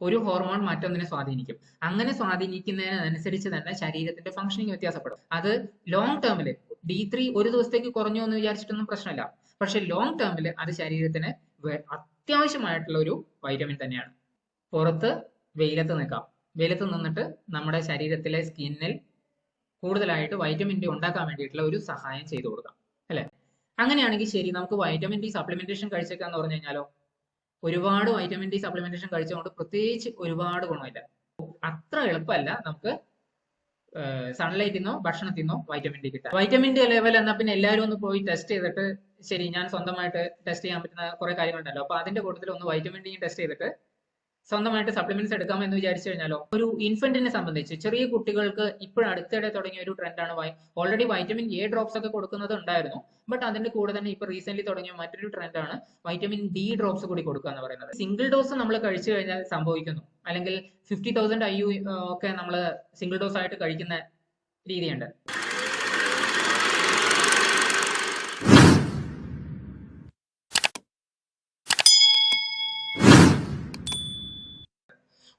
ഒരു ഹോർമോൺ മറ്റൊന്നിനെ സ്വാധീനിക്കും. അങ്ങനെ സ്വാധീനിക്കുന്നതിനനുസരിച്ച് തന്നെ ശരീരത്തിന്റെ ഫംഗ്ഷനിങ് വ്യത്യാസപ്പെടും. അത് ലോങ് ടേമിൽ D3 ഒരു ദിവസത്തേക്ക് കുറഞ്ഞു എന്ന് വിചാരിച്ചിട്ടൊന്നും പ്രശ്നമില്ല. പക്ഷെ ലോങ് ടേമിൽ അത് ശരീരത്തിന് അത്യാവശ്യമായിട്ടുള്ള ഒരു വൈറ്റമിൻ തന്നെയാണ്. പുറത്ത് വെയിലത്ത് നിൽക്കാം. വെയിലത്ത് നിന്നിട്ട് നമ്മുടെ ശരീരത്തിലെ സ്കിന്നിൽ കൂടുതലായിട്ട് വൈറ്റമിൻ ഡി ഉണ്ടാക്കാൻ വേണ്ടിയിട്ടുള്ള ഒരു സഹായം ചെയ്തു കൊടുക്കാം, അല്ലെ? അങ്ങനെയാണെങ്കിൽ ശരി, നമുക്ക് വൈറ്റമിൻ ഡി സപ്ലിമെന്റേഷൻ കഴിച്ചേക്കാന്ന് പറഞ്ഞു കഴിഞ്ഞാലോ? ഒരുപാട് വൈറ്റമിൻ ഡി സപ്ലിമെന്റേഷൻ കഴിച്ചുകൊണ്ട് പ്രത്യേകിച്ച് ഒരുപാട് ഗുണമില്ല. അത്ര എളുപ്പമല്ല നമുക്ക് സൺലൈറ്റിൽ നിന്നോ ഭക്ഷണത്തിൽ നിന്നോ വൈറ്റമിൻ ഡി കിട്ടാം. വൈറ്റമിൻ ഡി ലെവൽ എന്നാൽ പിന്നെ എല്ലാവരും ഒന്ന് പോയി ടെസ്റ്റ് ചെയ്തിട്ട്, ശരി ഞാൻ സ്വന്തമായിട്ട് ടെസ്റ്റ് ചെയ്യാൻ പറ്റുന്ന കുറെ കാര്യങ്ങളുണ്ടല്ലോ, അപ്പൊ അതിന്റെ കൂട്ടത്തിൽ ഒന്ന് വൈറ്റമിൻ ഡി ടെസ്റ്റ് ചെയ്തിട്ട് സ്വന്തമായിട്ട് സപ്ലിമെന്റ്സ് എടുക്കാം എന്ന് വിചാരിച്ചു കഴിഞ്ഞാലോ? ഒരു ഇൻഫന്റിനെ സംബന്ധിച്ച്, ചെറിയ കുട്ടികൾക്ക് ഇപ്പോഴും അടുത്തിടെ തുടങ്ങിയ ഒരു ട്രെൻഡാണ്. ഓൾറെഡി വൈറ്റമിൻ എ ഡ്രോപ്സ് ഒക്കെ കൊടുക്കുന്നത് ഉണ്ടായിരുന്നു. ബട്ട് അതിന്റെ കൂടെ തന്നെ ഇപ്പൊ റീസെന്റ് തുടങ്ങിയ മറ്റൊരു ട്രെൻഡാണ് വൈറ്റമിൻ ഡി ഡ്രോപ്സ് കൂടി കൊടുക്കുക എന്ന് പറയുന്നത്. സിംഗിൾ ഡോസ് നമ്മൾ കഴിച്ചു കഴിഞ്ഞാൽ സംഭവിക്കുന്നു, അല്ലെങ്കിൽ 50,000 IU ഒക്കെ നമ്മൾ സിംഗിൾ ഡോസ് ആയിട്ട് കഴിക്കുന്ന രീതിയുണ്ട്.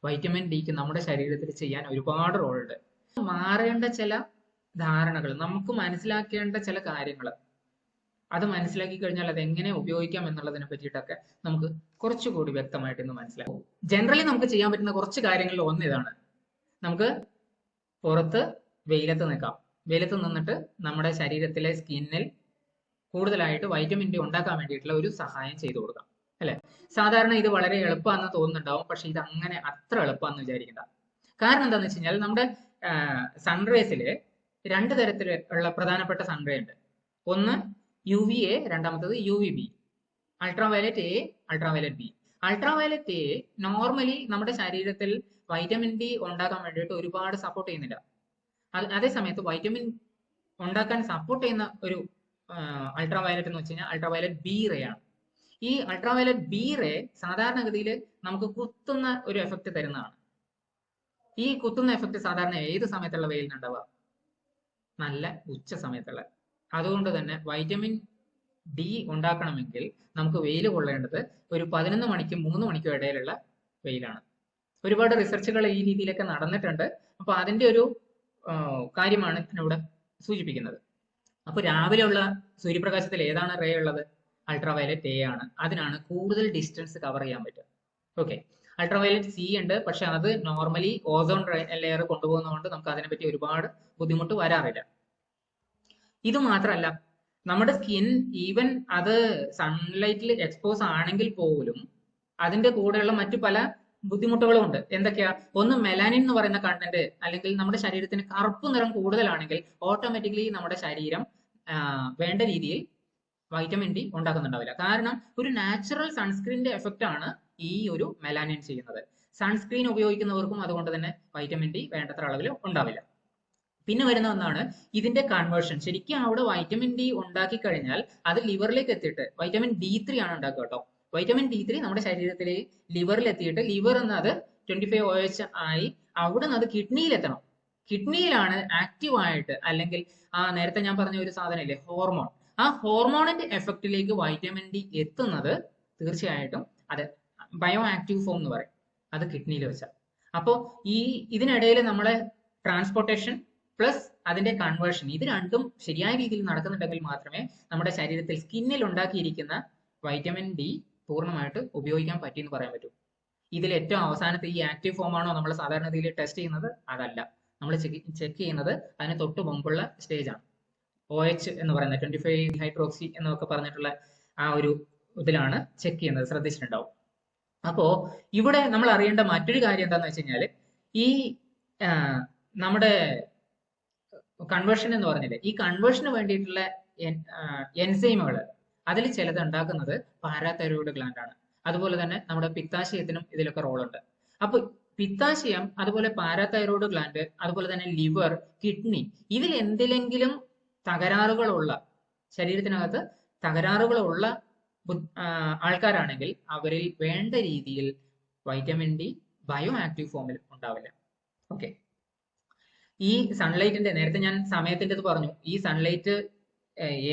വൈറ്റമിൻ ഡിക്ക് നമ്മുടെ ശരീരത്തിൽ ചെയ്യാൻ ഒരുപാട് റോളുണ്ട്. മാറേണ്ട ചില ധാരണകൾ, നമുക്ക് മനസ്സിലാക്കേണ്ട ചില കാര്യങ്ങൾ, അത് മനസ്സിലാക്കി കഴിഞ്ഞാൽ അത് എങ്ങനെ ഉപയോഗിക്കാം എന്നുള്ളതിനെ പറ്റിയിട്ടൊക്കെ നമുക്ക് കുറച്ചുകൂടി വ്യക്തമായിട്ട് ഇന്ന് മനസ്സിലാക്കും. ജനറലി നമുക്ക് ചെയ്യാൻ പറ്റുന്ന കുറച്ച് കാര്യങ്ങളിൽ ഒന്ന് ഇതാണ്. നമുക്ക് പുറത്ത് വെയിലത്ത് നിൽക്കാം. വെയിലത്ത് നിന്നിട്ട് നമ്മുടെ ശരീരത്തിലെ സ്കിന്നിൽ കൂടുതലായിട്ട് വൈറ്റമിൻ ഡി ഉണ്ടാക്കാൻ വേണ്ടിയിട്ടുള്ള ഒരു സഹായം ചെയ്തു കൊടുക്കാം, അല്ലെ? സാധാരണ ഇത് വളരെ എളുപ്പമാണെന്ന് തോന്നുന്നുണ്ടാവും. പക്ഷെ ഇത് അങ്ങനെ അത്ര എളുപ്പമാണെന്ന് വിചാരിക്കണ്ട. കാരണം എന്താന്ന് വെച്ച് കഴിഞ്ഞാൽ നമ്മുടെ സൺറേസില് രണ്ട് തരത്തിലുള്ള പ്രധാനപ്പെട്ട സൺറേ ഉണ്ട്. ഒന്ന് UVA, രണ്ടാമത്തത് UVB. Ultraviolet A, ultraviolet B. Ultraviolet A normally നമ്മുടെ ശരീരത്തിൽ വൈറ്റമിൻ ഡി ഉണ്ടാക്കാൻ വേണ്ടിയിട്ട് ഒരുപാട് സപ്പോർട്ട് ചെയ്യുന്നില്ല. അതേ സമയത്ത് വൈറ്റമിൻ ഉണ്ടാക്കാൻ സപ്പോർട്ട് ചെയ്യുന്ന ഒരു അൾട്രാവയലറ്റ് എന്ന് വെച്ച് കഴിഞ്ഞാൽ അൾട്രാവയലറ്റ് ബി റേ ആണ്. ഈ അൾട്രാവയലറ്റ് ബി റേ സാധാരണഗതിയിൽ നമുക്ക് കുത്തുന്ന ഒരു എഫക്റ്റ് തരുന്നതാണ്. ഈ കുത്തുന്ന എഫക്റ്റ് സാധാരണ ഏത് സമയത്തുള്ള വെയിലിനുണ്ടാവുക? നല്ല ഉച്ച സമയത്തുള്ള. അതുകൊണ്ട് തന്നെ വൈറ്റമിൻ ഡി ഉണ്ടാക്കണമെങ്കിൽ നമുക്ക് വെയിൽ കൊള്ളേണ്ടത് ഒരു 11 മണിക്കും 3 മണിക്കും ഇടയിലുള്ള വെയിലാണ്. ഒരുപാട് റിസർച്ചുകൾ ഈ രീതിയിലൊക്കെ നടന്നിട്ടുണ്ട്. അപ്പൊ അതിന്റെ ഒരു കാര്യമാണ് ഇവിടെ സൂചിപ്പിക്കുന്നത്. അപ്പൊ രാവിലെയുള്ള സൂര്യപ്രകാശത്തിൽ ഏതാണ് റേ ഉള്ളത്? അൾട്രാവയലറ്റ് എ ആണ്. അതിനാണ് കൂടുതൽ ഡിസ്റ്റൻസ് കവർ ചെയ്യാൻ പറ്റുക. ഓക്കെ, അൾട്രാവയലറ്റ് സി ഉണ്ട്, പക്ഷെ അത് നോർമലി ഓസോൺ ലെയർ കൊണ്ടുപോകുന്നതുകൊണ്ട് നമുക്ക് അതിനെപ്പറ്റി ഒരുപാട് ബുദ്ധിമുട്ട് വരാറില്ല. ഇത് മാത്രമല്ല, നമ്മുടെ സ്കിൻ ഈവൻ അത് സൺലൈറ്റിൽ എക്സ്പോസ് ആണെങ്കിൽ പോലും അതിന്റെ കൂടെയുള്ള മറ്റു പല ബുദ്ധിമുട്ടുകളും ഉണ്ട്. എന്തൊക്കെയാ? ഒന്ന്, മെലാനിൻ എന്ന് പറയുന്ന കണ്ടന്റ്, അല്ലെങ്കിൽ നമ്മുടെ ശരീരത്തിന് കറുപ്പ് നിറം കൂടുതലാണെങ്കിൽ ഓട്ടോമാറ്റിക്കലി നമ്മുടെ ശരീരം വേണ്ട രീതിയിൽ വൈറ്റമിൻ ഡി ഉണ്ടാക്കുന്നുണ്ടാവില്ല. കാരണം ഒരു നാച്ചുറൽ സൺസ്ക്രീനിന്റെ എഫക്റ്റ് ആണ് ഈ ഒരു മെലാനിൻ ചെയ്യുന്നത്. സൺസ്ക്രീൻ ഉപയോഗിക്കുന്നവർക്കും അതുകൊണ്ട് തന്നെ വൈറ്റമിൻ ഡി വേണ്ടത്ര അളവിൽ ഉണ്ടാവില്ല. പിന്നെ വരുന്ന ഒന്നാണ് ഇതിന്റെ കൺവേർഷൻ. ശരിക്കും അവിടെ വൈറ്റമിൻ ഡി ഉണ്ടാക്കി കഴിഞ്ഞാൽ അത് ലിവറിലേക്ക് എത്തിയിട്ട് വൈറ്റമിൻ D3 ആണ് ഉണ്ടാക്കുക കേട്ടോ. വൈറ്റമിൻ D3 നമ്മുടെ ശരീരത്തിലെ ലിവറിൽ എത്തിയിട്ട് ലിവർ എന്നത് 25 OH ആയി അവിടെ നിന്ന് അത് കിഡ്നിയിൽ എത്തണം. കിഡ്നിയിലാണ് ആക്റ്റീവായിട്ട്, അല്ലെങ്കിൽ നേരത്തെ ഞാൻ പറഞ്ഞ ഒരു സാധനം ഇല്ലേ, ഹോർമോൺ, ആ ഹോർമോണിന്റെ എഫക്റ്റിലേക്ക് വൈറ്റമിൻ ഡി എത്തുന്നത് തീർച്ചയായിട്ടും അത് ബയോ ആക്റ്റീവ് ഫോം എന്ന് പറയും. അത് കിഡ്നിയിൽ വെച്ചാൽ. അപ്പോൾ ഇതിനിടയിൽ നമ്മളെ ട്രാൻസ്പോർട്ടേഷൻ പ്ലസ് അതിന്റെ കൺവേർഷൻ, ഇത് രണ്ടും ശരിയായ രീതിയിൽ നടക്കുന്നുണ്ടെങ്കിൽ മാത്രമേ നമ്മുടെ ശരീരത്തിൽ സ്കിന്നിൽ ഉണ്ടാക്കിയിരിക്കുന്ന വൈറ്റമിൻ ഡി പൂർണ്ണമായിട്ട് ഉപയോഗിക്കാൻ പറ്റിയെന്ന് പറയാൻ പറ്റൂ. ഇതിൽ ഏറ്റവും അവസാനത്തെ ഈ ആക്റ്റീവ് ഫോം ആണോ നമ്മൾ സാധാരണ രീതിയിൽ ടെസ്റ്റ് ചെയ്യുന്നത്? അതല്ല. നമ്മൾ ചെക്ക് ചെയ്യുന്നത് അതിന് തൊട്ട് മുമ്പുള്ള സ്റ്റേജ് ആണ്. OH എന്ന് പറയുന്നത് 25 ഹൈഡ്രോക്സി എന്നൊക്കെ പറഞ്ഞിട്ടുള്ള ആ ഒരു ഇതിലാണ് ചെക്ക് ചെയ്യുന്നത്. ശ്രദ്ധിച്ചിട്ടുണ്ടാവും. അപ്പോ ഇവിടെ നമ്മൾ അറിയേണ്ട മറ്റൊരു കാര്യം എന്താന്ന് വെച്ച് കഴിഞ്ഞാൽ, ഈ നമ്മുടെ കൺവേർഷൻ എന്ന് പറഞ്ഞില്ലേ, ഈ കൺവേർഷന് വേണ്ടിയിട്ടുള്ള എൻസൈമുകൾ, അതിൽ ചിലത് ഉണ്ടാക്കുന്നത് പാരാതൈറോയ്ഡ് ഗ്ലാൻഡ് ആണ്. അതുപോലെ തന്നെ നമ്മുടെ പിത്താശയത്തിനും ഇതിലൊക്കെ റോളുണ്ട്. അപ്പൊ പിത്താശയം, അതുപോലെ പാരാതൈറോയ്ഡ് ഗ്ലാൻഡ്, അതുപോലെ തന്നെ ലിവർ, കിഡ്നി, ഇതിൽ എന്തിലെങ്കിലും തകരാറുകളുള്ള, ശരീരത്തിനകത്ത് തകരാറുകളുള്ള ആൾക്കാരാണെങ്കിൽ അവരിൽ വേണ്ട രീതിയിൽ വൈറ്റമിൻ ഡി ബയോ ആക്റ്റീവ് ഫോമിൽ ഉണ്ടാവില്ല. ഓക്കെ, ഈ സൺലൈറ്റിന്റെ, നേരത്തെ ഞാൻ സമയത്തിന്റെ പറഞ്ഞു, ഈ സൺലൈറ്റ്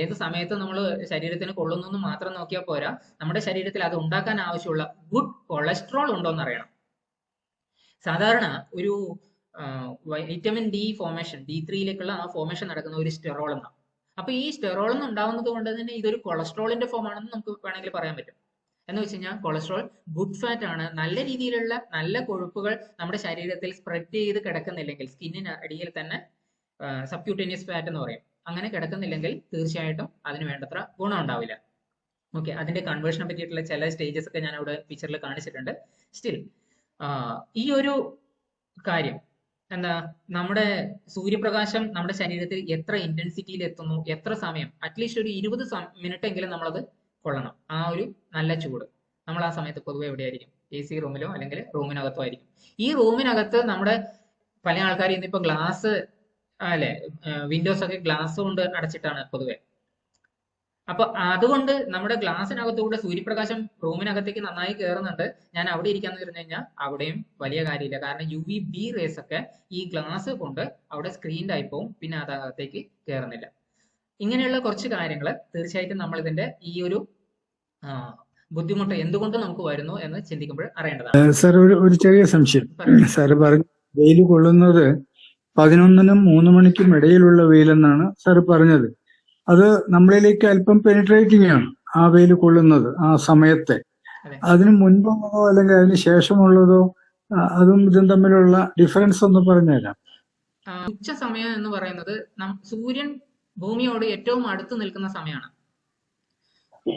ഏത് സമയത്ത് നമ്മൾ ശരീരത്തിന് കൊള്ളുന്നു എന്ന് മാത്രം നോക്കിയാൽ പോരാ, നമ്മുടെ ശരീരത്തിൽ അത് ഉണ്ടാക്കാൻ ആവശ്യമുള്ള ഗുഡ് കൊളസ്ട്രോൾ ഉണ്ടോ എന്ന് അറിയണം. സാധാരണ ഒരു വൈറ്റമിൻ ഡി ഫോർമേഷൻ D3 ആ ഫോർമേഷൻ നടക്കുന്ന ഒരു സ്റ്റെറോൾ എന്നാണ്. അപ്പൊ ഈ സ്റ്റെറോൾ എന്ന് ഉണ്ടാവുന്നത് കൊണ്ട് തന്നെ ഇതൊരു കൊളസ്ട്രോളിന്റെ ഫോം ആണെന്ന് നമുക്ക് വേണമെങ്കിൽ പറയാൻ പറ്റും. എന്ന് വെച്ച് കഴിഞ്ഞാൽ കൊളസ്ട്രോൾ ഗുഡ് ഫാറ്റ് ആണ്. നല്ല രീതിയിലുള്ള നല്ല കൊഴുപ്പുകൾ നമ്മുടെ ശരീരത്തിൽ സ്പ്രെഡ് ചെയ്ത് കിടക്കുന്നില്ലെങ്കിൽ, സ്കിന്നിന് അടിയിൽ തന്നെ സബ്ക്യൂട്ടേനിയസ് ഫാറ്റ് എന്ന് പറയും, അങ്ങനെ കിടക്കുന്നില്ലെങ്കിൽ തീർച്ചയായിട്ടും അതിന് വേണ്ടത്ര ഗുണം ഉണ്ടാവില്ല. ഓക്കെ, അതിന്റെ കൺവേർഷനെ പറ്റിയിട്ടുള്ള ചില സ്റ്റേജസ് ഒക്കെ ഞാൻ അവിടെ പിക്ചറിൽ കാണിച്ചിട്ടുണ്ട്. സ്റ്റിൽ ഈ ഒരു കാര്യം എന്താ, നമ്മുടെ സൂര്യപ്രകാശം നമ്മുടെ ശരീരത്തിൽ എത്ര ഇന്റൻസിറ്റിയിൽ എത്തുന്നു, എത്ര സമയം, അറ്റ്ലീസ്റ്റ് ഒരു 20 മിനിറ്റ് എങ്കിലും നമ്മളത് കൊള്ളണം. ആ ഒരു നല്ല ചൂട് നമ്മൾ ആ സമയത്ത് പൊതുവെ എവിടെയായിരിക്കും? AC റൂമിലോ അല്ലെങ്കിൽ റൂമിനകത്തോ ആയിരിക്കും. ഈ റൂമിനകത്ത് നമ്മുടെ പല ആൾക്കാരും ഇന്നിപ്പോ ഗ്ലാസ് അല്ലെ, വിൻഡോസ് ഒക്കെ ഗ്ലാസ് കൊണ്ട് അടച്ചിട്ടാണ് പൊതുവെ. അപ്പൊ അതുകൊണ്ട് നമ്മുടെ ഗ്ലാസിനകത്തൂടെ സൂര്യപ്രകാശം റൂമിനകത്തേക്ക് നന്നായി കയറുന്നുണ്ട്. ഞാൻ അവിടെ ഇരിക്കാന്ന് പറഞ്ഞു കഴിഞ്ഞാൽ അവിടെയും വലിയ കാര്യമില്ല. കാരണം UVB റേസ് ഒക്കെ ഈ ഗ്ലാസ് കൊണ്ട് അവിടെ സ്ക്രീൻഡ് ആയി പോകും, പിന്നെ അതകത്തേക്ക് കയറുന്നില്ല. ഇങ്ങനെയുള്ള കുറച്ച് കാര്യങ്ങൾ തീർച്ചയായിട്ടും നമ്മൾ ഇതിന്റെ ഈ ഒരു ബുദ്ധിമുട്ട് എന്തുകൊണ്ട് നമുക്ക് വരുന്നു എന്ന് ചിന്തിക്കുമ്പോൾ അറിയേണ്ടതാണ്. സാർ, ഒരു ചെറിയ സംശയം. സാറ് പറഞ്ഞു വെയിൽ കൊള്ളുന്നത് 11-നും 3 മണിക്കും ഇടയിലുള്ള വെയിലെന്നാണ് സാർ പറഞ്ഞത്. അത് നമ്മളിലേക്ക് അല്പം പെനിട്രേറ്റിംഗ് ആണ് ആ വെയിൽ കൊള്ളുന്നത് ആ സമയത്തെ. അതിന് മുൻപുള്ളതോ അല്ലെങ്കിൽ അതിന് ശേഷമുള്ളതോ അതും ഇതും തമ്മിലുള്ള ഡിഫറൻസ് ഒന്ന് പറഞ്ഞുതരാം. ഉച്ച സമയം എന്ന് പറയുന്നത് സൂര്യൻ ഭൂമിയോട് ഏറ്റവും അടുത്ത് നിൽക്കുന്ന സമയമാണ്.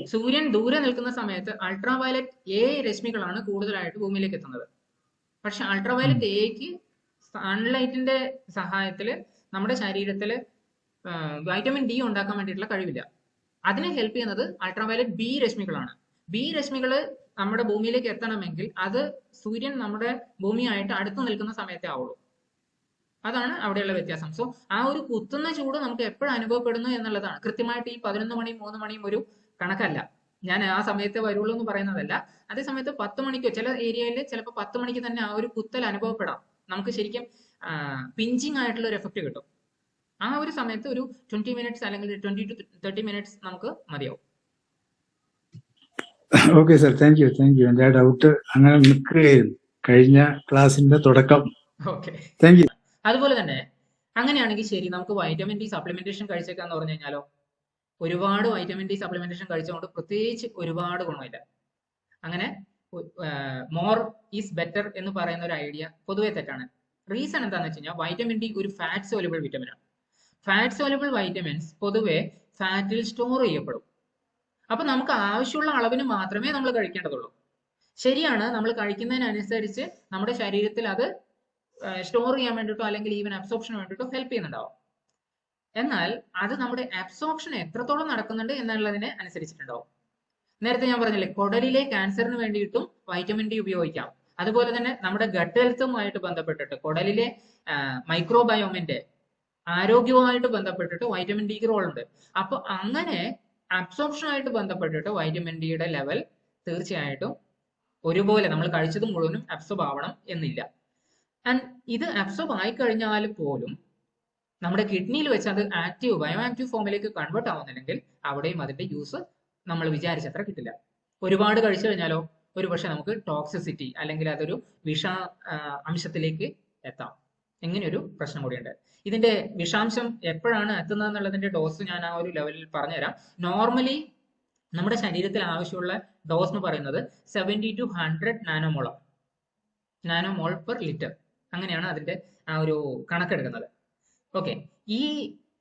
സൂര്യൻ ദൂരെ നിൽക്കുന്ന സമയത്ത് അൾട്രാവയലറ്റ് A രശ്മികളാണ് കൂടുതലായിട്ട് ഭൂമിയിലേക്ക് എത്തുന്നത്. പക്ഷെ അൾട്രാവയലറ്റ് Aക്ക് സൺലൈറ്റിന്റെ സഹായത്തിൽ നമ്മുടെ ശരീരത്തിൽ വൈറ്റമിൻ D ഉണ്ടാക്കാൻ വേണ്ടിയിട്ടുള്ള കഴിവില്ല. അതിനെ ഹെൽപ്പ് ചെയ്യുന്നത് അൾട്രാവയലറ്റ് B രശ്മികളാണ്. B രശ്മികൾ നമ്മുടെ ഭൂമിയിലേക്ക് എത്തണമെങ്കിൽ അത് സൂര്യൻ നമ്മുടെ ഭൂമിയായിട്ട് അടുത്ത് നിൽക്കുന്ന സമയത്തേ ആവുള്ളൂ. അതാണ് അവിടെയുള്ള വ്യത്യാസം. സോ ആ ഒരു കുത്തുന്ന ചൂട് നമുക്ക് എപ്പോഴും അനുഭവപ്പെടുന്നു എന്നുള്ളതാണ്. കൃത്യമായിട്ട് ഈ 11 മണി 3 മണിയും ഒരു കണക്കല്ല. ഞാൻ ആ സമയത്ത് വരുള്ളൂ എന്ന് പറയുന്നതല്ല. അതേ സമയത്ത് 10 മണിക്കോ ചില ഏരിയയിൽ ചിലപ്പോൾ 10 മണിക്ക് തന്നെ ആ ഒരു കുത്തൽ അനുഭവപ്പെടാം. നമുക്ക് ശരിക്കും പിഞ്ചിങ് ആയിട്ടുള്ള ഒരു എഫക്റ്റ് കിട്ടും. ആ ഒരു സമയത്ത് ഒരു 20 മിനിറ്റ്സ് അല്ലെങ്കിൽ 20 to 30 മിനിറ്റ്സ് നമുക്ക് മതിയാവും. Okay sir, thank you. എന്റെ ഡൗട്ട് അങ്ങനെ നിൽക്കുകയായിരുന്നു കഴിഞ്ഞ ക്ലാസിന്റെ തുടക്കം. Okay, thank you. അതുപോലെ തന്നെ അങ്ങനെയാണെങ്കിൽ ശരി, നമുക്ക് വൈറ്റമിൻ ഡി സപ്ലിമെന്റേഷൻ കഴിച്ചേക്കാന്ന് പറഞ്ഞു കഴിഞ്ഞാലോ? ഒരുപാട് വൈറ്റമിൻ ഡി സപ്ലിമെന്റേഷൻ കഴിച്ചുകൊണ്ട് പ്രത്യേകിച്ച് ഒരുപാട് ഗുണമില്ല. അങ്ങനെ മോർ ഈസ് ബെറ്റർ എന്ന് പറയുന്ന ഒരു ഐഡിയ പൊതുവെ തെറ്റാണ്. റീസൺ എന്താണെന്ന് വെച്ച് കഴിഞ്ഞാൽ വൈറ്റമിൻ ഡി ഒരു ഫാറ്റ് സോലുബിൾ വിറ്റമിൻ ആണ്. ഫാറ്റ് സോലുബിൾ വൈറ്റമിൻസ് പൊതുവെ ഫാറ്റിൽ സ്റ്റോർ ചെയ്യപ്പെടും. അപ്പൊ നമുക്ക് ആവശ്യമുള്ള അളവിന് മാത്രമേ നമ്മൾ കഴിക്കേണ്ടതുള്ളൂ. ശരിയാണ്, നമ്മൾ കഴിക്കുന്നതിനനുസരിച്ച് നമ്മുടെ ശരീരത്തിൽ അത് സ്റ്റോർ ചെയ്യാൻ വേണ്ടിയിട്ടോ അല്ലെങ്കിൽ ഈവൻ അബ്സോർപ്ഷന് വേണ്ടിയിട്ടോ ഹെൽപ്പ് ചെയ്യുന്നുണ്ടാവും. എന്നാൽ അത് നമ്മുടെ അബ്സോർപ്ഷൻ എത്രത്തോളം നടക്കുന്നുണ്ട് എന്നുള്ളതിനെ അനുസരിച്ചിട്ടുണ്ടാവും. നേരത്തെ ഞാൻ പറഞ്ഞില്ലേ, കുടലിലെ ക്യാൻസറിന് വേണ്ടിയിട്ടും വൈറ്റമിൻ ഡി ഉപയോഗിക്കാം. അതുപോലെ തന്നെ നമ്മുടെ ഗട്ട് ഹെൽത്തുമായിട്ട് ബന്ധപ്പെട്ടിട്ട് കുടലിലെ മൈക്രോബയോമിന്റെ ആരോഗ്യവുമായിട്ട് ബന്ധപ്പെട്ടിട്ട് വൈറ്റമിൻ ഡിക്ക് റോൾ ഉണ്ട്. അപ്പൊ അങ്ങനെ അബ്സോർപ്ഷനുമായിട്ട് ബന്ധപ്പെട്ടിട്ട് വൈറ്റമിൻ ഡിയുടെ ലെവൽ തീർച്ചയായിട്ടും ഒരുപോലെ നമ്മൾ കഴിച്ചത് മുഴുവനും അബ്സോർബ് ആവണം എന്നില്ല. ആൻഡ് ഇത് അബ്സോർബ് ആയി കഴിഞ്ഞാൽ പോലും നമ്മുടെ കിഡ്നിയിൽ വെച്ച് അത് ബയോ ആക്റ്റീവ് ഫോമിലേക്ക് കൺവേർട്ട് ആവുന്നില്ലെങ്കിൽ അവിടെയും അതിന്റെ യൂസ് നമ്മൾ വിചാരിച്ചത്ര കിട്ടില്ല. ഒരുപാട് കഴിച്ചു കഴിഞ്ഞാലോ ഒരുപക്ഷെ നമുക്ക് ടോക്സിസിറ്റി അല്ലെങ്കിൽ അതൊരു വിഷ അംശത്തിലേക്ക് എത്താം. ഇങ്ങനെയൊരു പ്രശ്നം കൂടിയുണ്ട്. ഇതിന്റെ വിഷാംശം എപ്പോഴാണ് എത്തുന്നത് എന്നുള്ളതിന്റെ ഡോസ് ഞാൻ ആ ഒരു ലെവലിൽ പറഞ്ഞുതരാം. നോർമലി നമ്മുടെ ശരീരത്തിൽ ആവശ്യമുള്ള ഡോസ് എന്ന് പറയുന്നത് 70 to 100 നാനോമോൾ പെർ ലിറ്റർ. അങ്ങനെയാണ് അതിന്റെ ആ ഒരു കണക്കെടുക്കുന്നത്. ഓക്കെ, ഈ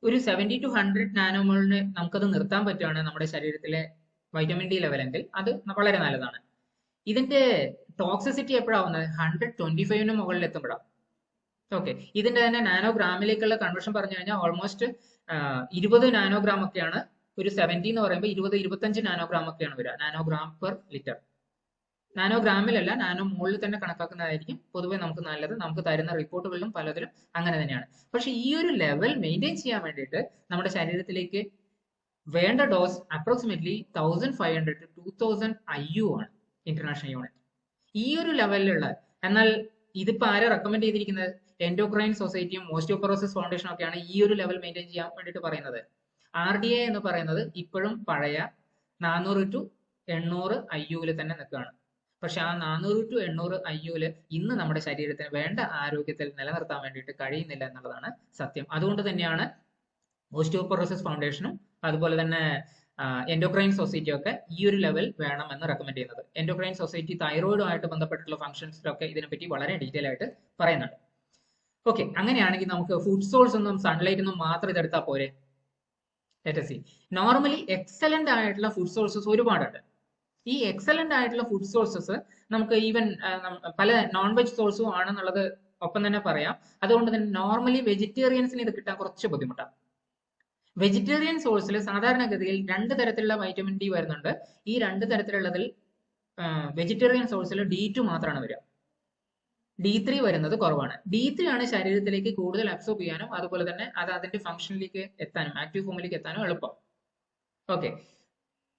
ഒരു 70 to 100 നാനോമോളിന് നമുക്കത് നിർത്താൻ പറ്റുകയാണ് നമ്മുടെ ശരീരത്തിലെ വൈറ്റമിൻ ഡി ലെവൽ എങ്കിൽ അത് വളരെ നല്ലതാണ്. ഇതിന്റെ ടോക്സിസിറ്റി എപ്പോഴാവുന്നത് 125 മുകളിൽ എത്തുമ്പോഴാണ്. ഓക്കെ, ഇതിന്റെ തന്നെ നാനോഗ്രാമിലേക്കുള്ള കൺവേർഷൻ പറഞ്ഞു കഴിഞ്ഞാൽ ഓൾമോസ്റ്റ് 20 നാനോഗ്രാം ഒക്കെയാണ്. ഒരു 70 എന്ന് പറയുമ്പോൾ 20-25 നാനോഗ്രാം ഒക്കെയാണ് വരിക, നാനോഗ്രാം പെർ ലിറ്റർ. നാനോഗ്രാമിലല്ല, നാനോ മോളിൽ തന്നെ കണക്കാക്കുന്നതായിരിക്കും പൊതുവെ നമുക്ക് നല്ലത്. നമുക്ക് തരുന്ന റിപ്പോർട്ടുകളിലും പലതിലും അങ്ങനെ തന്നെയാണ്. പക്ഷെ ഈ ഒരു ലെവൽ മെയിൻറ്റെയിൻ ചെയ്യാൻ വേണ്ടിയിട്ട് നമ്മുടെ ശരീരത്തിലേക്ക് വേണ്ട ഡോസ് അപ്രോക്സിമേറ്റ്ലി 1500 to 2000 IU ആണ്, ഇന്റർനാഷണൽ യൂണിറ്റ്. ഈ ഒരു ലെവലിലുള്ള, എന്നാൽ ഇതിപ്പോ ആരെ റെക്കമെൻഡ് ചെയ്തിരിക്കുന്നത്? എൻഡോക്രൈൻ സൊസൈറ്റിയും ഓസ്റ്റിയോപൊറോസിസ് ഫൗണ്ടേഷനും ഒക്കെയാണ് ഈ ഒരു ലെവൽ മെയിൻറ്റെയിൻ ചെയ്യാൻ വേണ്ടിയിട്ട് പറയുന്നത്. RDA എന്ന് പറയുന്നത് ഇപ്പോഴും പഴയ 400 to 800 IU തന്നെ നിൽക്കുകയാണ്. പക്ഷെ ആ 400 to 800 IU ഇന്ന് നമ്മുടെ ശരീരത്തിന് വേണ്ട ആരോഗ്യത്തിൽ നിലനിർത്താൻ വേണ്ടിയിട്ട് കഴിയുന്നില്ല എന്നുള്ളതാണ് സത്യം. അതുകൊണ്ട് തന്നെയാണ് ഓസ്റ്റിയോപൊറോസിസ് ഫൗണ്ടേഷനും അതുപോലെ തന്നെ എൻഡോക്രൈൻ സൊസൈറ്റി ഒക്കെ ഈ ഒരു ലെവൽ വേണമെന്ന് റെക്കമെൻഡ് ചെയ്യുന്നത്. എൻഡോക്രൈൻ സൊസൈറ്റി തൈറോയിഡുമായിട്ട് ബന്ധപ്പെട്ടിട്ടുള്ള ഫംഗ്ഷൻസിലൊക്കെ ഇതിനെപ്പറ്റി വളരെ ഡീറ്റെയിൽ ആയിട്ട് പറയുന്നുണ്ട്. ഓക്കെ, അങ്ങനെയാണെങ്കിൽ നമുക്ക് ഫുഡ് സോഴ്സ് ഒന്നും സൺലൈറ്റ് ഒന്നും മാത്രം ഇതെടുത്താൽ പോരെ? നോർമലി എക്സലന്റ് ആയിട്ടുള്ള ഫുഡ് സോഴ്സസ് ഒരുപാടുണ്ട്. ഈ എക്സലന്റ് ആയിട്ടുള്ള ഫുഡ് സോഴ്സസ് നമുക്ക് ഈവൻ പല നോൺ വെജ് സോഴ്സും ആണെന്നുള്ളത് ഒപ്പം തന്നെ പറയാം. അതുകൊണ്ട് തന്നെ നോർമലി വെജിറ്റേറിയൻസിന് ഇത് കിട്ടാൻ കുറച്ച് ബുദ്ധിമുട്ടാണ്. വെജിറ്റേറിയൻ സോഴ്സിൽ സാധാരണഗതിയിൽ 2 തരത്തിലുള്ള വൈറ്റമിൻ ഡി വരുന്നുണ്ട്. ഈ 2 തരത്തിലുള്ളതിൽ വെജിറ്റേറിയൻ സോഴ്സിൽ D2 മാത്രമാണ് വരിക. D3 വരുന്നത് കുറവാണ്. D3 ആണ് ശരീരത്തിലേക്ക് കൂടുതൽ അബ്സോർബ് ചെയ്യാനും അതുപോലെ തന്നെ അത് അതിന്റെ ഫംഗ്ഷനിലേക്ക് എത്താനും ആക്റ്റീവ് ഫോമിലേക്ക് എത്താനും എളുപ്പം. ഓക്കെ,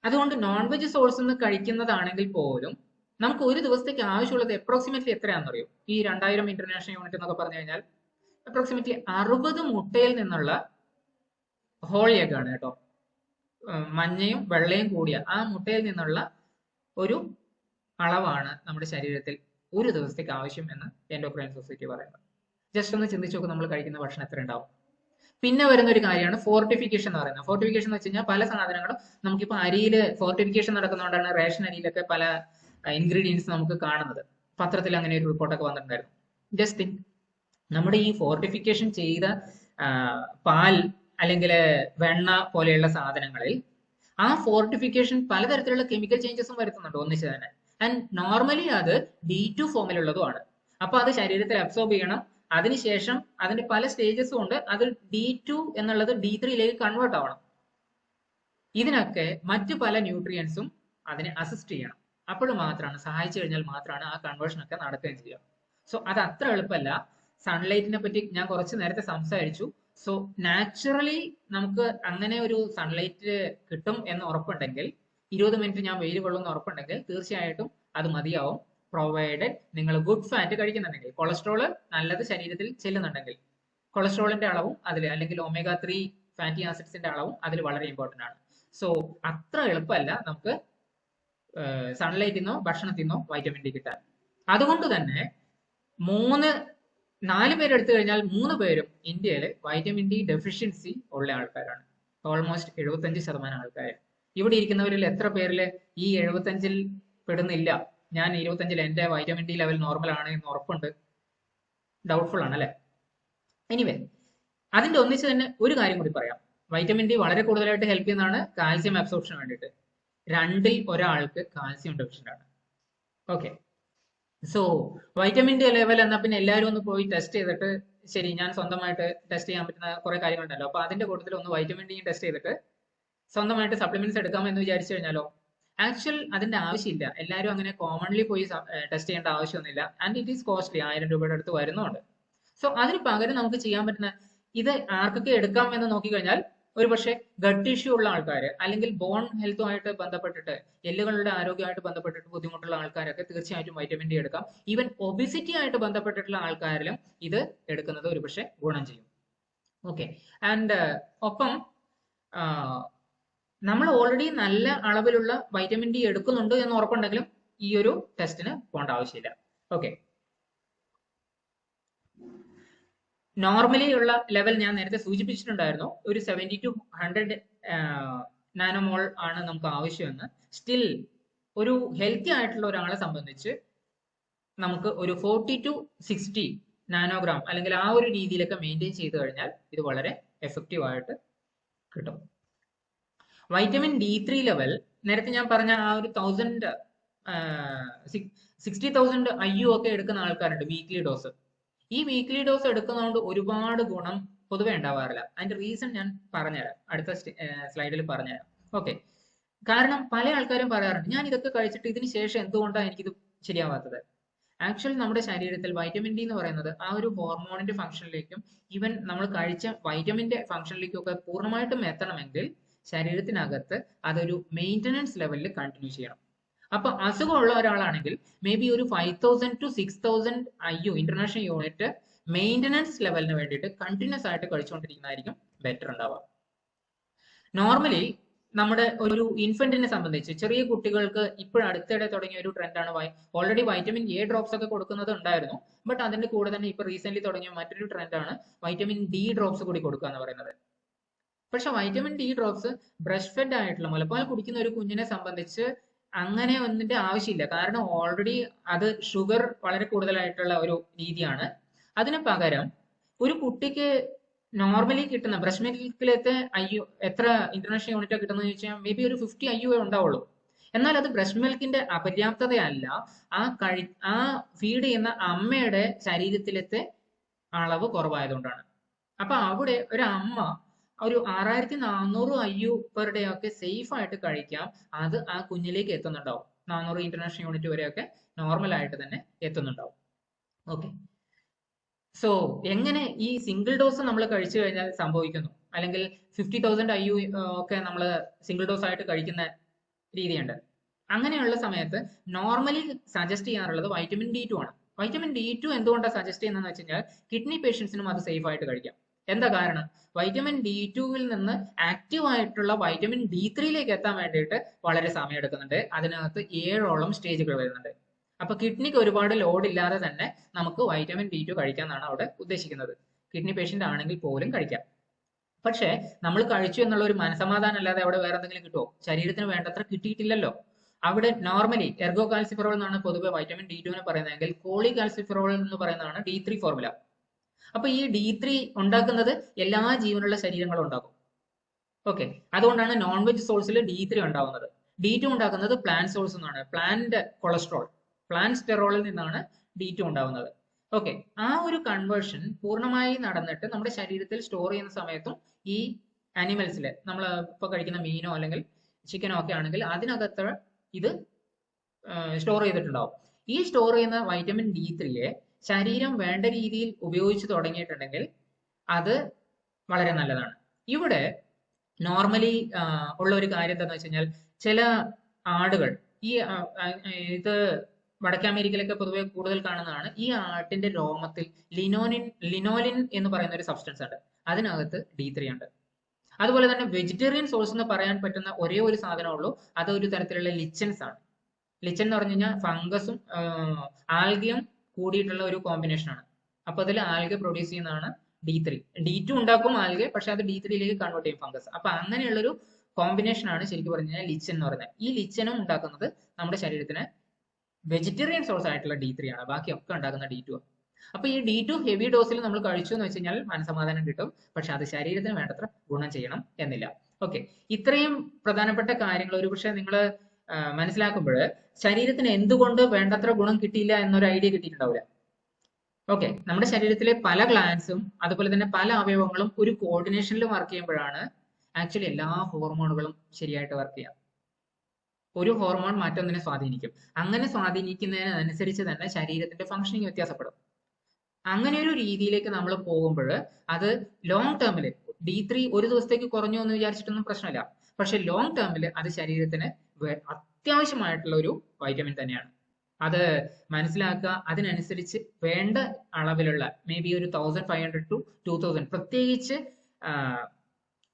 അതുകൊണ്ട് നോൺ വെജ് സോഴ്സ് നിന്ന് കഴിക്കുന്നതാണെങ്കിൽ പോലും നമുക്ക് ഒരു ദിവസത്തേക്ക് ആവശ്യമുള്ളത് അപ്രോക്സിമേറ്റ്ലി എത്രയാണെന്ന് അറിയും? ഈ 2000 ഇന്റർനാഷണൽ യൂണിറ്റ് എന്നൊക്കെ പറഞ്ഞു കഴിഞ്ഞാൽ അപ്രോക്സിമേറ്റ്ലി 60 മുട്ടയിൽ നിന്നുള്ള ഹോൾ എഗ് ആണ് കേട്ടോ. മഞ്ഞയും വെള്ളയും കൂടിയ ആ മുട്ടയിൽ നിന്നുള്ള ഒരു അളവാണ് നമ്മുടെ ശരീരത്തിൽ ഒരു ദിവസത്തേക്ക് ആവശ്യം എന്ന് എൻഡോക്രൈൻ സൊസൈറ്റി പറയുന്നത്. ജസ്റ്റ് ഒന്ന് ചിന്തിച്ചു നോക്ക്, നമ്മൾ കഴിക്കുന്ന ഭക്ഷണം എത്ര ഉണ്ടാവും. പിന്നെ വരുന്ന ഒരു കാര്യമാണ് ഫോർട്ടിഫിക്കേഷൻ എന്ന് പറയുന്നത്. ഫോർട്ടിഫിക്കേഷൻ എന്ന് വെച്ച് കഴിഞ്ഞാൽ പല സാധനങ്ങളും നമുക്കിപ്പോൾ അരിയിൽ ഫോർട്ടിഫിക്കേഷൻ നടക്കുന്നതുകൊണ്ടാണ് റേഷൻ അരിയിലൊക്കെ പല ഇൻഗ്രീഡിയൻസ് നമുക്ക് കാണുന്നത്. പത്രത്തിൽ അങ്ങനെ ഒരു റിപ്പോർട്ടൊക്കെ വന്നിട്ടുണ്ടായിരുന്നു. ജസ്റ്റ് തിങ്ക്, നമ്മുടെ ഈ ഫോർട്ടിഫിക്കേഷൻ ചെയ്ത പാൽ അല്ലെങ്കിൽ വെണ്ണ പോലെയുള്ള സാധനങ്ങളിൽ ആ ഫോർട്ടിഫിക്കേഷൻ പലതരത്തിലുള്ള കെമിക്കൽ ചേഞ്ചസും വരുത്തുന്നുണ്ട് ഒന്നിച്ച് തന്നെ. ആൻഡ് നോർമലി അത് D2 ഫോമിലുള്ളതുമാണ്. അപ്പൊ അത് ശരീരത്തിൽ അബ്സോർബ് ചെയ്യണം. അതിനുശേഷം അതിന്റെ പല സ്റ്റേജസും ഉണ്ട്. അത് D2 എന്നുള്ളത് D3യിലേക്ക് കൺവേർട്ട് ആവണം. ഇതിനൊക്കെ മറ്റു പല ന്യൂട്രിയൻസും അതിനെ അസിസ്റ്റ് ചെയ്യണം. അപ്പോൾ മാത്രമാണ്, സഹായിച്ചു കഴിഞ്ഞാൽ മാത്രമാണ് ആ കൺവേർഷൻ ഒക്കെ നടക്കുകയും ചെയ്യുക. സോ അത് അത്ര എളുപ്പമല്ല. സൺലൈറ്റിനെ പറ്റി ഞാൻ കുറച്ച് നേരത്തെ സംസാരിച്ചു. സോ നാച്ചുറലി നമുക്ക് അങ്ങനെ ഒരു സൺലൈറ്റ് കിട്ടും എന്ന് ഉറപ്പുണ്ടെങ്കിൽ, 20 മിനിറ്റ് ഞാൻ വെയിൽ കൊള്ളുന്ന ഉറപ്പുണ്ടെങ്കിൽ തീർച്ചയായിട്ടും അത് മതിയാവും. പ്രൊവൈഡഡ് നിങ്ങൾ ഗുഡ് ഫാറ്റ് കഴിക്കുന്നുണ്ടെങ്കിൽ, കൊളസ്ട്രോൾ നല്ലത് ശരീരത്തിൽ ചെല്ലുന്നുണ്ടെങ്കിൽ, കൊളസ്ട്രോളിന്റെ അളവും അതിൽ, അല്ലെങ്കിൽ omega-3 ഫാറ്റി ആസിഡ്സിന്റെ അളവും അതിൽ വളരെ ഇമ്പോർട്ടന്റ് ആണ്. സോ അത്ര എളുപ്പമല്ല നമുക്ക് സൺലൈറ്റിൽ നിന്നോ ഭക്ഷണത്തിൽ നിന്നോ വൈറ്റമിൻ ഡി കിട്ടാൻ. അതുകൊണ്ട് തന്നെ 4 പേരെടുത്തു കഴിഞ്ഞാൽ 3 പേരും ഇന്ത്യയിൽ വൈറ്റമിൻ ഡി ഡെഫിഷ്യൻസി ഉള്ള ആൾക്കാരാണ്. ഓൾമോസ്റ്റ് 75% ആൾക്കാർ. ഇവിടെ ഇരിക്കുന്നവരിൽ എത്ര പേരിൽ ഈ 75-ൽ പെടുന്നില്ല? ഞാൻ 25-ൽ എന്റെ വൈറ്റമിൻ ഡി ലെവൽ നോർമൽ ആണ് എന്ന് ഉറപ്പുണ്ട്? ഡൗട്ട്ഫുൾ ആണ് അല്ലെ? എനിവേ, അതിന്റെ ഒന്നിച്ച് തന്നെ ഒരു കാര്യം കൂടി പറയാം. വൈറ്റമിൻ ഡി വളരെ കൂടുതലായിട്ട് ഹെൽപ്പ് ചെയ്യുന്നതാണ് കാൽസ്യം അബ്സോർപ്ഷന് വേണ്ടിയിട്ട്. 2-ൽ ഒരാൾക്ക് കാൽസ്യം ഡെഫിഷ്യന്റ് ആണ്. Okay, so vitamin D level എന്നാൽ പിന്നെ എല്ലാവരും ഒന്ന് പോയി ടെസ്റ്റ് ചെയ്തിട്ട്, ശരി ഞാൻ സ്വന്തമായിട്ട് ടെസ്റ്റ് ചെയ്യാൻ പറ്റുന്ന കുറെ കാര്യങ്ങളുണ്ടല്ലോ, അപ്പൊ അതിന്റെ കൂട്ടത്തിൽ ഒന്ന് വൈറ്റമിൻ ഡി ടെസ്റ്റ് ചെയ്തിട്ട് സ്വന്തമായിട്ട് സപ്ലിമെന്റ്സ് എടുക്കാമെന്ന് വിചാരിച്ചു കഴിഞ്ഞാലോ? ആക്ച്വൽ അതിന്റെ ആവശ്യമില്ല. എല്ലാവരും അങ്ങനെ കോമൺലി പോയി ടെസ്റ്റ് ചെയ്യേണ്ട ആവശ്യമൊന്നുമില്ല. And it is costly. 1000 രൂപയുടെ അടുത്ത് വരുന്നുണ്ട്. സോ അതിന് പകരം നമുക്ക് ചെയ്യാൻ പറ്റുന്ന, ഇത് ആർക്കൊക്കെ എടുക്കാം എന്ന് നോക്കിക്കഴിഞ്ഞാൽ, ഒരു പക്ഷേ ഗട്ട് ഇഷ്യൂ ഉള്ള ആൾക്കാർ, അല്ലെങ്കിൽ ബോൺ ഹെൽത്തുമായിട്ട് ബന്ധപ്പെട്ടിട്ട്, എല്ലുകളുടെ ആരോഗ്യമായിട്ട് ബന്ധപ്പെട്ടിട്ട് ബുദ്ധിമുട്ടുള്ള ആൾക്കാരൊക്കെ തീർച്ചയായിട്ടും വൈറ്റമിൻ ഡി എടുക്കാം. ഈവൻ ഒബിസിറ്റി ആയിട്ട് ബന്ധപ്പെട്ടിട്ടുള്ള ആൾക്കാരിലും ഇത് എടുക്കുന്നത് ഒരു പക്ഷേ ഗുണം ചെയ്യും. ഓക്കെ, ആൻഡ് ഒപ്പം നമ്മൾ ഓൾറെഡി നല്ല അളവിലുള്ള വൈറ്റമിൻ ഡി എടുക്കുന്നുണ്ട് എന്ന് ഉറപ്പുണ്ടെങ്കിലും ഈ ഒരു ടെസ്റ്റിന് പോകേണ്ട ആവശ്യമില്ല. ഓക്കെ, നോർമലി ഉള്ള ലെവൽ ഞാൻ നേരത്തെ സൂചിപ്പിച്ചിട്ടുണ്ടായിരുന്നു. ഒരു 70 to 100 നാനോമോൾ ആണ് നമുക്ക് ആവശ്യമെന്ന്. സ്റ്റിൽ ഒരു ഹെൽത്തി ആയിട്ടുള്ള ഒരാളെ സംബന്ധിച്ച് നമുക്ക് ഒരു 40 to 60 നാനോഗ്രാം അല്ലെങ്കിൽ ആ ഒരു രീതിയിലൊക്കെ മെയിൻറ്റെയിൻ ചെയ്ത് കഴിഞ്ഞാൽ ഇത് വളരെ എഫക്റ്റീവ് ആയിട്ട് കിട്ടും. വൈറ്റമിൻ D3 ലെവൽ നേരത്തെ ഞാൻ പറഞ്ഞ ആ ഒരു 60,000 IU ഒക്കെ എടുക്കുന്ന ആൾക്കാരുണ്ട് വീക്ക്ലി ഡോസ്. ഈ വീക്ക്ലി ഡോസ് എടുക്കുന്നതുകൊണ്ട് ഒരുപാട് ഗുണം പൊതുവെ ഉണ്ടാവാറില്ല. അതിന്റെ റീസൺ ഞാൻ പറഞ്ഞുതരാം, അടുത്ത സ്ലൈഡിൽ പറഞ്ഞുതരാം. ഓക്കെ, കാരണം പല ആൾക്കാരും പറയാറുണ്ട്, ഞാൻ ഇതൊക്കെ കഴിച്ചിട്ട് ഇതിന് ശേഷം എന്തുകൊണ്ടാണ് എനിക്കിത് ശരിയാവാത്തത്? ആക്ച്വലി നമ്മുടെ ശരീരത്തിൽ വൈറ്റമിൻ ഡി എന്ന് പറയുന്നത് ആ ഒരു ഹോർമോണിന്റെ ഫംഗ്ഷനിലേക്കും ഈവൻ നമ്മൾ കഴിച്ച വൈറ്റമിന്റെ ഫംഗ്ഷനിലേക്കും ഒക്കെ പൂർണ്ണമായിട്ടും എത്തണമെങ്കിൽ ശരീരത്തിനകത്ത് അതൊരു മെയിൻ്റനൻസ് ലെവലിൽ കണ്ടിന്യൂ ചെയ്യണം. അപ്പൊ അസുഖമുള്ള ഒരാളാണെങ്കിൽ മേ ബി ഒരു 5,000 to 6,000 IU international unit maintenance ലെവലിന് വേണ്ടിയിട്ട് കണ്ടിന്യൂസ് ആയിട്ട് കഴിച്ചുകൊണ്ടിരിക്കുന്നതായിരിക്കും ബെറ്റർ ഉണ്ടാവുക. നോർമലി നമ്മുടെ ഒരു ഇൻഫന്റിനെ സംബന്ധിച്ച് ചെറിയ കുട്ടികൾക്ക് ഇപ്പോൾ അടുത്തിടെ തുടങ്ങിയ ഒരു ട്രെൻഡാണ് ഓൾറെഡി വൈറ്റമിൻ എ ഡ്രോപ്സ് ഒക്കെ കൊടുക്കുന്നത് ഉണ്ടായിരുന്നു. ബട്ട് അതിന്റെ കൂടെ തന്നെ ഇപ്പൊ റീസെന്റ് തുടങ്ങിയ മറ്റൊരു ട്രെൻഡാണ് വൈറ്റമിൻ ഡി ഡ്രോപ്സ് കൂടി കൊടുക്കുക എന്ന് പറയുന്നത്. പക്ഷെ vitamin D drops breast fed ആയിട്ടുള്ള മുലപ്പാൽ കുടിക്കുന്ന ഒരു കുഞ്ഞിനെ സംബന്ധിച്ച് അങ്ങനെ ഒന്നിന്റെ ആവശ്യമില്ല. കാരണം ഓൾറെഡി അത് ഷുഗർ വളരെ കൂടുതലായിട്ടുള്ള ഒരു രീതിയാണ്. അതിന് പകരം ഒരു കുട്ടിക്ക് നോർമലി കിട്ടുന്ന ബ്രസ്റ്റ് മിൽക്കിലത്തെ IU എത്ര ഇന്റർനാഷണൽ യൂണിറ്റാ കിട്ടുന്നത് ചോദിച്ചാൽ മേ ബി ഒരു 50 IU ഉണ്ടാവുള്ളൂ. എന്നാൽ അത് ബ്രസ്റ്റ് മിൽക്കിന്റെ അപര്യാപ്തതയല്ല, ആ ഫീഡ് ചെയ്യുന്ന അമ്മയുടെ ശരീരത്തിലത്തെ അളവ് കുറവായതുകൊണ്ടാണ്. അപ്പൊ അവിടെ ഒരു അമ്മ ഒരു 6400 IU പെർ ഡേ ഒക്കെ സേഫ് ആയിട്ട് കഴിക്കാം. അത് ആ കുഞ്ഞിലേക്ക് എത്തുന്നുണ്ടാവും. 400 ഇന്റർനാഷണൽ യൂണിറ്റ് വരെയൊക്കെ നോർമൽ ആയിട്ട് തന്നെ എത്തുന്നുണ്ടാവും. ഓക്കെ, സോ എങ്ങനെ ഈ സിംഗിൾ ഡോസ് നമ്മൾ കഴിച്ചു കഴിഞ്ഞാൽ സംഭവിക്കുന്നു, അല്ലെങ്കിൽ 50,000 IU ഒക്കെ നമ്മൾ സിംഗിൾ ഡോസ് ആയിട്ട് കഴിക്കുന്ന രീതിയുണ്ട്. അങ്ങനെയുള്ള സമയത്ത് നോർമലി സജസ്റ്റ് ചെയ്യാറുള്ളത് വൈറ്റമിൻ D2 ആണ്. വൈറ്റമിൻ D2 എന്തുകൊണ്ടാണ് സജസ്റ്റ് ചെയ്യുന്നതെന്ന് വെച്ച് കഴിഞ്ഞാൽ കിഡ്നി പേഷ്യൻസിനും അത് സേഫ് ആയിട്ട് കഴിക്കാം. എന്താ കാരണം? വൈറ്റമിൻ D2വിൽ നിന്ന് ആക്റ്റീവ് ആയിട്ടുള്ള വൈറ്റമിൻ D3യിലേക്ക് എത്താൻ വേണ്ടിയിട്ട് വളരെ സമയം എടുക്കുന്നുണ്ട്. അതിനകത്ത് 7ഓളം സ്റ്റേജുകൾ വരുന്നുണ്ട്. അപ്പൊ കിഡ്നിക്ക് ഒരുപാട് ലോഡ് ഇല്ലാതെ തന്നെ നമുക്ക് വൈറ്റമിൻ D2 കഴിക്കാന്നാണ് അവിടെ ഉദ്ദേശിക്കുന്നത്. കിഡ്നി പേഷ്യന്റ് ആണെങ്കിൽ പോലും കഴിക്കാം. പക്ഷേ നമ്മൾ കഴിച്ചു എന്നുള്ള ഒരു മനസമാധാനം അല്ലാതെ അവിടെ വേറെ എന്തെങ്കിലും കിട്ടുമോ? ശരീരത്തിന് വേണ്ടത്ര കിട്ടിയിട്ടില്ലല്ലോ. അവിടെ നോർമലി എർഗോ കാൽസിഫെറോൾ എന്നാണ് പൊതുവെ വൈറ്റമിൻ D2വിനെ പറയുന്നതെങ്കിൽ കോളി കാൽസിഫെറോൾ എന്ന് പറയുന്നതാണ് D3 ഫോർമുല. അപ്പൊ ഈ D3 ഉണ്ടാക്കുന്നത് എല്ലാ ജീവനുള്ള ശരീരങ്ങളും ഉണ്ടാക്കും. ഓക്കെ, അതുകൊണ്ടാണ് നോൺ വെജ് സോഴ്സിൽ D3 ഉണ്ടാവുന്നത്. D2 ഉണ്ടാക്കുന്നത് പ്ലാന്റ് സോഴ്സ് എന്നാണ്. പ്ലാന്റ് കൊളസ്ട്രോൾ, പ്ലാന്റ് സ്റ്റെറോളിൽ നിന്നാണ് D2 ഉണ്ടാവുന്നത്. ഓക്കെ, ആ ഒരു കൺവേർഷൻ പൂർണ്ണമായി നടന്നിട്ട് നമ്മുടെ ശരീരത്തിൽ സ്റ്റോർ ചെയ്യുന്ന സമയത്തും ഈ ആനിമൽസിൽ നമ്മൾ ഇപ്പൊ കഴിക്കുന്ന മീനോ അല്ലെങ്കിൽ ചിക്കനോ ഒക്കെ ആണെങ്കിൽ അതിനകത്ത് ഇത് സ്റ്റോർ ചെയ്തിട്ടുണ്ടാവും. ഈ സ്റ്റോർ ചെയ്യുന്ന വൈറ്റമിൻ D3യെ ശരീരം വേണ്ട രീതിയിൽ ഉപയോഗിച്ച് തുടങ്ങിയിട്ടുണ്ടെങ്കിൽ അത് വളരെ നല്ലതാണ്. ഇവിടെ നോർമലി ഉള്ള ഒരു കാര്യം എന്താണെന്ന് വെച്ച് കഴിഞ്ഞാൽ ചില ആടുകൾ ഇത് വടക്കേ അമേരിക്കയിലൊക്കെ പൊതുവെ കൂടുതൽ കാണുന്നതാണ്. ഈ ആട്ടിന്റെ രോമത്തിൽ ലിനോലിൻ എന്ന് പറയുന്ന ഒരു സബ്സ്റ്റൻസ് ഉണ്ട്. അതിനകത്ത് D3 ഉണ്ട്. അതുപോലെ തന്നെ വെജിറ്റേറിയൻ സോഴ്സ് എന്ന് പറയാൻ പറ്റുന്ന ഒരേ ഒരു സാധനമുള്ളൂ, അത് ഒരു തരത്തിലുള്ള ലിച്ചൻസ് ആണ്. ലിച്ചൻ എന്ന് പറഞ്ഞു കഴിഞ്ഞാൽ ഫംഗസും ആൽഗയും കൂടിയിട്ടുള്ള ഒരു കോമ്പിനേഷൻ ആണ്. അപ്പൊ അതിൽ ആൽഗ പ്രൊഡ്യൂസ് ചെയ്യുന്നതാണ് D3. D2 ഉണ്ടാക്കും ആൽഗ, പക്ഷെ അത് D3യിലേക്ക് കൺവേർട്ട് ചെയ്യും ഫംഗസ്. അപ്പൊ അങ്ങനെയുള്ളൊരു കോമ്പിനേഷൻ ആണ് ശരിക്കും പറഞ്ഞു കഴിഞ്ഞാൽ ലിച്ചൻ എന്ന് പറയുന്നത്. ഈ ലിച്ചനും ഉണ്ടാക്കുന്നത് നമ്മുടെ ശരീരത്തിന് വെജിറ്റേറിയൻ സോഴ്സ് ആയിട്ടുള്ള D3 ആണ്. ബാക്കിയൊക്കെ ഉണ്ടാക്കുന്ന D2 ആണ്. അപ്പൊ ഈ D2 ഹെവി ഡോസിൽ നമ്മൾ കഴിച്ചു എന്ന് വെച്ച് കഴിഞ്ഞാൽ മനസമാധാനം കിട്ടും, പക്ഷെ അത് ശരീരത്തിന് വേണ്ടത്ര ഗുണം ചെയ്യണം എന്നില്ല. ഓക്കെ, ഇത്രയും പ്രധാനപ്പെട്ട കാര്യങ്ങൾ ഒരുപക്ഷെ നിങ്ങൾ മനസ്സിലാക്കുമ്പോൾ ശരീരത്തിന് എന്തുകൊണ്ട് വേണ്ടത്ര ഗുണം കിട്ടിയില്ല എന്നൊരു ഐഡിയ കിട്ടിയിട്ടുണ്ടാവില്ല. ഓക്കെ, നമ്മുടെ ശരീരത്തിലെ പല ഗ്ലാൻസും അതുപോലെ തന്നെ പല അവയവങ്ങളും ഒരു കോർഡിനേഷനിൽ വർക്ക് ചെയ്യുമ്പോഴാണ് ആക്ച്വലി എല്ലാ ഹോർമോണുകളും ശരിയായിട്ട് വർക്ക് ചെയ്യുക. ഒരു ഹോർമോൺ മറ്റൊന്നിനെ സ്വാധീനിക്കും. അങ്ങനെ സ്വാധീനിക്കുന്നതിനനുസരിച്ച് തന്നെ ശരീരത്തിന്റെ ഫംഗ്ഷനിങ് വ്യത്യാസപ്പെടും. അങ്ങനെ ഒരു രീതിയിലേക്ക് നമ്മൾ പോകുമ്പോൾ അത് ലോങ് ടേമിൽ D3 ഒരു ദിവസത്തേക്ക് കുറഞ്ഞു എന്ന് വിചാരിച്ചിട്ടൊന്നും പ്രശ്നമില്ല. പക്ഷെ ലോങ് ടേമിൽ അത് ശരീരത്തിന് അത്യാവശ്യമായിട്ടുള്ള ഒരു വൈറ്റമിൻ തന്നെയാണ്. അത് മനസ്സിലാക്കുക. അതിനനുസരിച്ച് വേണ്ട അളവിലുള്ള മേ ബി ഒരു 1500 to 2000, പ്രത്യേകിച്ച്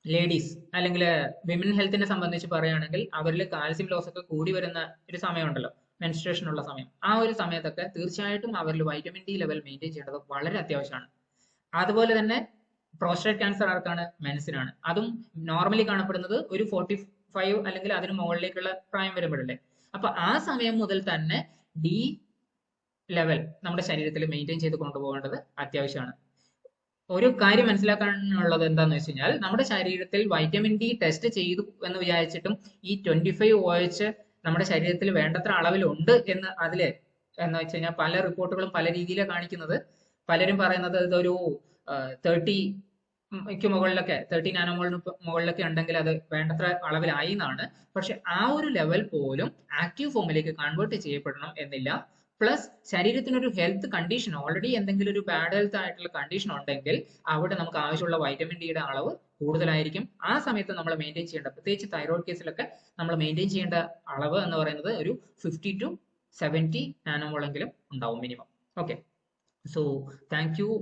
ലേഡീസ് അല്ലെങ്കിൽ വിമൻ ഹെൽത്തിനെ സംബന്ധിച്ച് പറയുകയാണെങ്കിൽ അവരിൽ കാൽസ്യം ലോസ് ഒക്കെ കൂടി വരുന്ന ഒരു സമയമുണ്ടല്ലോ, മെൻസ്ട്രേഷൻ ഉള്ള സമയം. ആ ഒരു സമയത്തൊക്കെ തീർച്ചയായിട്ടും അവരിൽ വൈറ്റമിൻ D ലെവൽ മെയിൻറ്റെയിൻ ചെയ്യേണ്ടത് വളരെ അത്യാവശ്യമാണ്. അതുപോലെ തന്നെ പ്രോസ്റ്റേറ്റ് ക്യാൻസർ ആർക്കാണ്? മെൻസിനാണ്. അതും നോർമലി കാണപ്പെടുന്നത് ഒരു 45 അല്ലെങ്കിൽ അതിന് മുകളിലേക്കുള്ള പ്രായം വരുമ്പോഴല്ലേ. അപ്പൊ ആ സമയം മുതൽ തന്നെ D ലെവൽ നമ്മുടെ ശരീരത്തിൽ മെയിൻറ്റെയിൻ ചെയ്ത് കൊണ്ടുപോകേണ്ടത് അത്യാവശ്യമാണ്. ഒരു കാര്യം മനസ്സിലാക്കാനുള്ളത് എന്താന്ന് വെച്ച് കഴിഞ്ഞാൽ നമ്മുടെ ശരീരത്തിൽ വൈറ്റമിൻ D ടെസ്റ്റ് ചെയ്തു എന്ന് വിചാരിച്ചിട്ടും ഈ 25 OH നമ്മുടെ ശരീരത്തിൽ വേണ്ടത്ര അളവിലുണ്ട് എന്ന് എന്ന് വെച്ച് കഴിഞ്ഞാൽ പല റിപ്പോർട്ടുകളും പല രീതിയിലാണ് കാണിക്കുന്നത്. പലരും പറയുന്നത് ഇതൊരു 30 മുകളിലൊക്കെ 30 നാനോമോളിന് മുകളിലൊക്കെ ഉണ്ടെങ്കിൽ അത് വേണ്ടത്ര അളവിലായി എന്നാണ്. പക്ഷെ ആ ഒരു ലെവൽ പോലും ആക്റ്റീവ് ഫോമിലേക്ക് കൺവേർട്ട് ചെയ്യപ്പെടണം എന്നില്ല. പ്ലസ് ശരീരത്തിനൊരു ഹെൽത്ത് കണ്ടീഷൻ, ഓൾറെഡി എന്തെങ്കിലും ഒരു ബാഡ് ഹെൽത്ത് ആയിട്ടുള്ള കണ്ടീഷൻ ഉണ്ടെങ്കിൽ അവിടെ നമുക്ക് ആവശ്യമുള്ള വൈറ്റമിൻ ഡിയുടെ അളവ് കൂടുതലായിരിക്കും. ആ സമയത്ത് നമ്മൾ മെയിൻറ്റെയിൻ ചെയ്യേണ്ട, പ്രത്യേകിച്ച് തൈറോയ്ഡ് കേസിലൊക്കെ നമ്മൾ മെയിൻറ്റെയിൻ ചെയ്യേണ്ട അളവ് എന്ന് പറയുന്നത് ഒരു 50 to 70 നാനോമോളെങ്കിലും ഉണ്ടാവും minimum. Okay, so thank you.